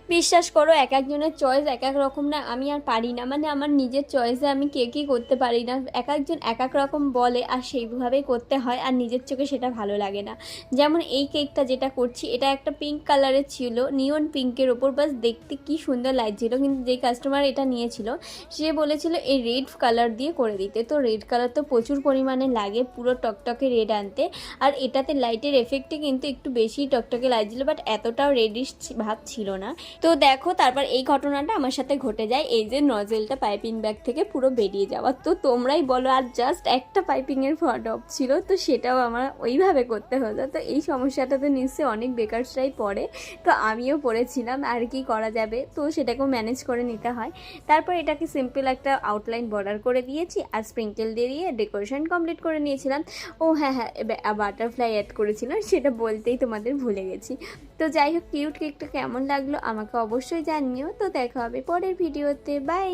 বিশ্বাস করো এক একজনের চয়েস এক এক রকম না, আমি আর পারি না, মানে আমার নিজের চয়েসে আমি কেকই করতে পারি না। এক একজন এক এক রকম বলে আর সেইভাবেই করতে হয়, আর নিজের চোখে সেটা ভালো লাগে না। যেমন এই কেকটা যেটা করছি এটা একটা পিঙ্ক কালারের ছিল, নিয়ন পিঙ্কের ওপর, বাস দেখতে কি সুন্দর লাগছিল, কিন্তু যেই কাস্টমার এটা নিয়েছিল সে বলেছিল এই রেড কালার দিয়ে করে দিতে। তো রেড কালার তো প্রচুর পরিমাণে লাগে পুরো টকটকে রেড আনতে, আর এটাতে লাইটের এফেক্টে কিন্তু একটু বেশি টকটকে লাগছিল, বাট এতটাও রেডিশ ভাব ছিল না। তো দেখো তারপর এই ঘটনাটা আমার সাথে ঘটে যায়, এই যে নজেলটা পাইপিং ব্যাগ থেকে পুরো বেরিয়ে যাওয়া। তো তোমরাই বলো, আর জাস্ট একটা পাইপিংয়ের ডপ ছিল, তো সেটাও আমার ওইভাবে করতে হতো। তো এই সমস্যাটা তো নিশ্চয়ই অনেক বেকারসরাই পড়ে, তো আমিও পড়েছিলাম, আর কি করা যাবে, তো সেটাকেও ম্যানেজ করে নিতে হয়। তারপর এটাকে সিম্পল একটা আউটলাইন বর্ডার করে দিয়েছি আর স্প্রিঙ্কেল দিয়ে ডেকোরেশন কমপ্লিট করে নিয়েছিলাম। ও হ্যাঁ হ্যাঁ, বাটারফ্লাই অ্যাড করেছিলাম, সেটা বলতেই তোমাদের ভুলে গেছি। তো যাই হোক, কিউট কেকটা কেমন লাগলো আমাকে অবশ্যই জানিও। তো দেখা হবে পরের ভিডিওতে, বাই।